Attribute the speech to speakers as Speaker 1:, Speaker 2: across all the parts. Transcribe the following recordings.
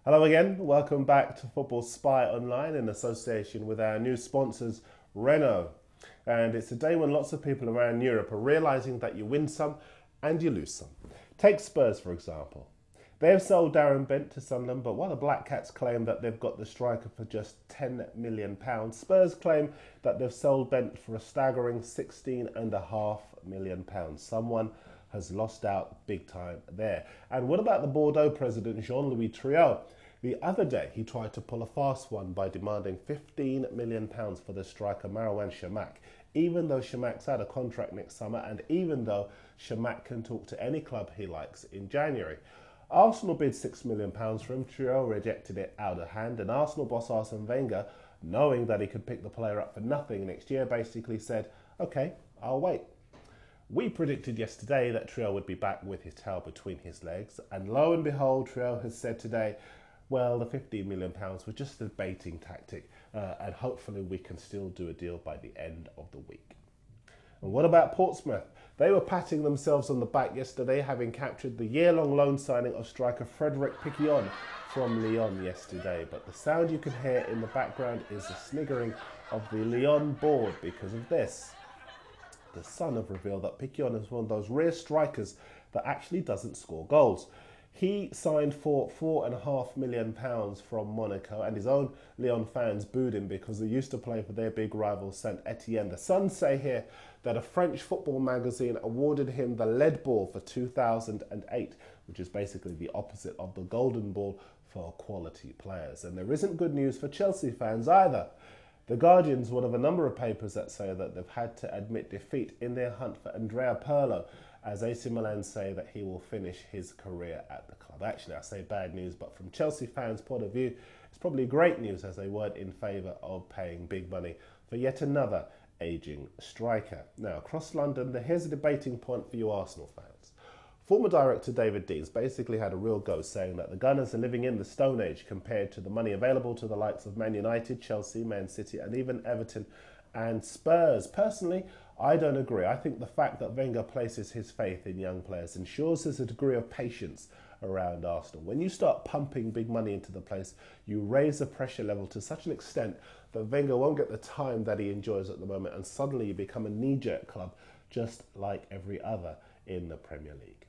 Speaker 1: Hello again, welcome back to Football Spy Online in association with our new sponsors, Renault. And it's a day when lots of people around Europe are realising that you win some and you lose some. Take Spurs, for example. They have sold Darren Bent to Sunderland, but while the Black Cats claim that they've got the striker for just £10 million, Spurs claim that they've sold Bent for a staggering £16.5 million. Someone has lost out big time there. And what about the Bordeaux president, Jean-Louis Triot? The other day, he tried to pull a fast one by demanding £15 million for the striker Marouane Chamakh, even though Chamakh's out of contract next summer and even though Chamakh can talk to any club he likes in January. Arsenal bid £6 million for him. Triot rejected it out of hand, and Arsenal boss Arsene Wenger, knowing that he could pick the player up for nothing next year, basically said, OK, I'll wait. We predicted yesterday that Triot would be back with his tail between his legs, and lo and behold, Triot has said today, well, the £15 million was just a baiting tactic, and hopefully we can still do a deal by the end of the week. And what about Portsmouth? They were patting themselves on the back yesterday, having captured the year-long loan signing of striker Frédéric Piquionne from Lyon yesterday. But the sound you can hear in the background is the sniggering of the Lyon board because of this. The Sun have revealed that Piquionne is one of those rare strikers that actually doesn't score goals. He signed for £4.5 million from Monaco, and his own Lyon fans booed him because he used to play for their big rival Saint Etienne. The Sun say here that a French football magazine awarded him the Lead Ball for 2008, which is basically the opposite of the Golden Ball for quality players. And there isn't good news for Chelsea fans either. The Guardian's one of a number of papers that say that they've had to admit defeat in their hunt for Andrea Pirlo, as AC Milan say that he will finish his career at the club. Actually, I say bad news, but from Chelsea fans' point of view, it's probably great news as they weren't in favour of paying big money for yet another ageing striker. Now, across London, here's a debating point for you Arsenal fans. Former director David Deans basically had a real go, saying that the Gunners are living in the Stone Age compared to the money available to the likes of Man United, Chelsea, Man City and even Everton and Spurs. Personally, I don't agree. I think the fact that Wenger places his faith in young players ensures there's a degree of patience around Arsenal. When you start pumping big money into the place, you raise the pressure level to such an extent that Wenger won't get the time that he enjoys at the moment, and suddenly you become a knee-jerk club just like every other in the Premier League.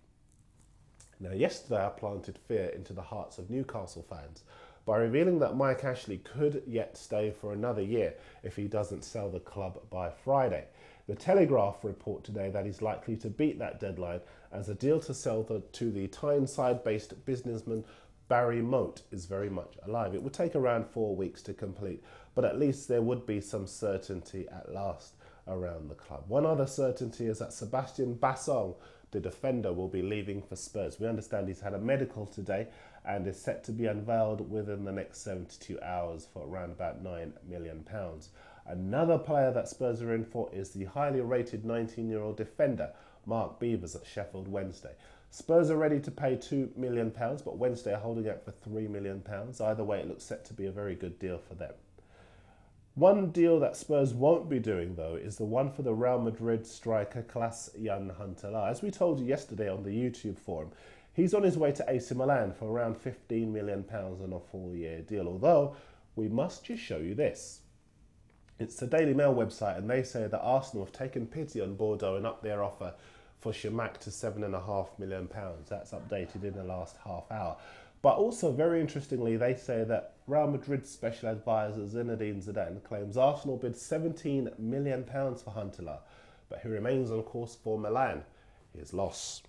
Speaker 1: Now, yesterday I planted fear into the hearts of Newcastle fans by revealing that Mike Ashley could yet stay for another year if he doesn't sell the club by Friday. The Telegraph report today that he's likely to beat that deadline, as a deal to sell to the Tyneside-based businessman Barry Moat is very much alive. It would take around 4 weeks to complete, but at least there would be some certainty at last around the club. One other certainty is that Sebastian Bassong, the defender, will be leaving for Spurs. We understand he's had a medical today and is set to be unveiled within the next 72 hours for around about £9 million. Another player that Spurs are in for is the highly rated 19-year-old defender, Mark Beevers at Sheffield Wednesday. Spurs are ready to pay £2 million, but Wednesday are holding out for £3 million. Either way, it looks set to be a very good deal for them. One deal that Spurs won't be doing, though, is the one for the Real Madrid striker Klaas-Jan Huntelaar. As we told you yesterday on the YouTube forum, he's on his way to AC Milan for around £15 million on a 4-year deal, although we must just show you this. It's the Daily Mail website, and they say that Arsenal have taken pity on Bordeaux and upped their offer for Chamakh to £7.5 million. That's updated in the last half hour. But also, very interestingly, they say that Real Madrid special advisor Zinedine Zidane claims Arsenal bid £17 million for Huntelaar, but he remains on course for Milan, his loss.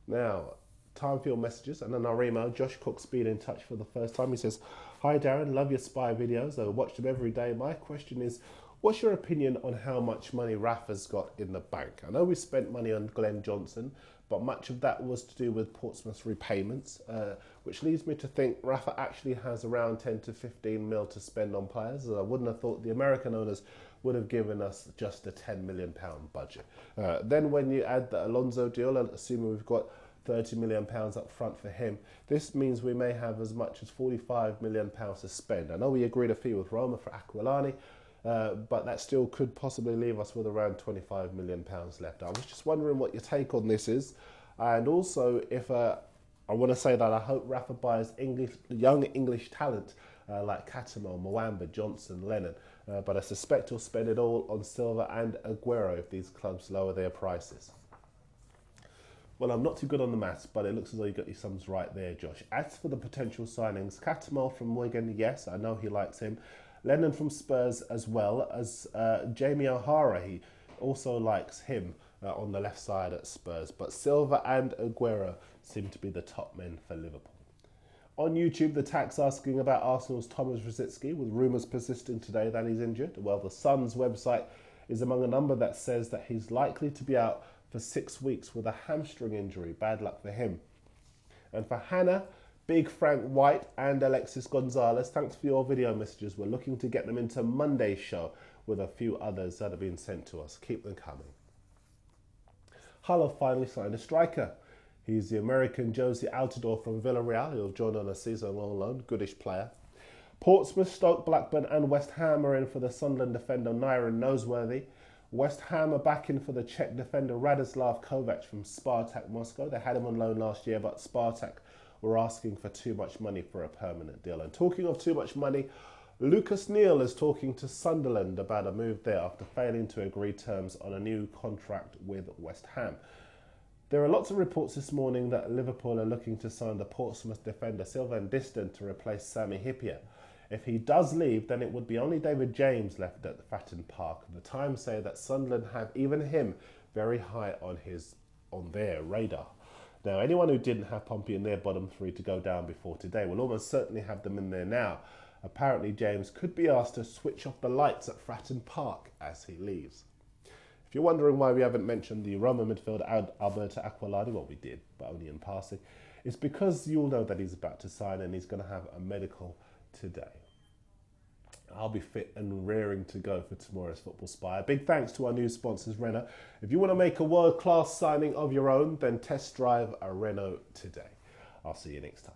Speaker 1: Now, time for your messages, and then our email. Josh Cook's been in touch for the first time. He says, "Hi Darren, love your spy videos. I watch them every day. My question is, what's your opinion on how much money Rafa's got in the bank? I know we spent money on Glenn Johnson, but much of that was to do with Portsmouth's repayments, which leads me to think Rafa actually has around 10 to 15 mil to spend on players. I wouldn't have thought the American owners would have given us just a £10 million budget. Then when you add the Alonso deal, and assuming we've got £30 million up front for him, this means we may have as much as £45 million to spend. I know we agreed a fee with Roma for Aquilani, but that still could possibly leave us with around £25 million left. I was just wondering what your take on this is, and also if I want to say that I hope Rafa buys young English talent like Catamol, Mwamba, Johnson, Lennon, but I suspect he'll spend it all on Silva and Aguero if these clubs lower their prices. Well, I'm not too good on the maths, but it looks as though you got your sums right there, Josh. As for the potential signings, Catamol from Wigan, yes, I know he likes him. Lennon from Spurs as well as Jamie O'Hara, he also likes him on the left side at Spurs. But Silva and Aguero seem to be the top men for Liverpool. On YouTube, the tax asking about Arsenal's Thomas Rosicky, with rumours persisting today that he's injured. Well, the Sun's website is among a number that says that he's likely to be out for 6 weeks with a hamstring injury. Bad luck for him. And for Hannah, Big Frank White and Alexis Gonzalez, thanks for your video messages. We're looking to get them into Monday's show with a few others that have been sent to us. Keep them coming. Hull have finally signed a striker. He's the American Josie Altidore from Villarreal. He'll join on a season-long loan. Goodish player. Portsmouth, Stoke, Blackburn and West Ham are in for the Sunderland defender Nyron Noseworthy. West Ham are back in for the Czech defender Radislav Kovac from Spartak Moscow. They had him on loan last year, but Spartak were asking for too much money for a permanent deal. And talking of too much money, Lucas Neal is talking to Sunderland about a move there after failing to agree terms on a new contract with West Ham. There are lots of reports this morning that Liverpool are looking to sign the Portsmouth defender Sylvain Distin to replace Sami Hyypiä. If he does leave, then it would be only David James left at Fratton Park. The Times say that Sunderland have even him very high on their radar. Now, anyone who didn't have Pompey in their bottom three to go down before today will almost certainly have them in there now. Apparently, James could be asked to switch off the lights at Fratton Park as he leaves. If you're wondering why we haven't mentioned the Roma midfielder Alberto Aquilani, well, we did, but only in passing, it's because you'll know that he's about to sign and he's going to have a medical today. I'll be fit and raring to go for tomorrow's Football Spy. A big thanks to our new sponsors, Renault. If you want to make a world-class signing of your own, then test drive a Renault today. I'll see you next time.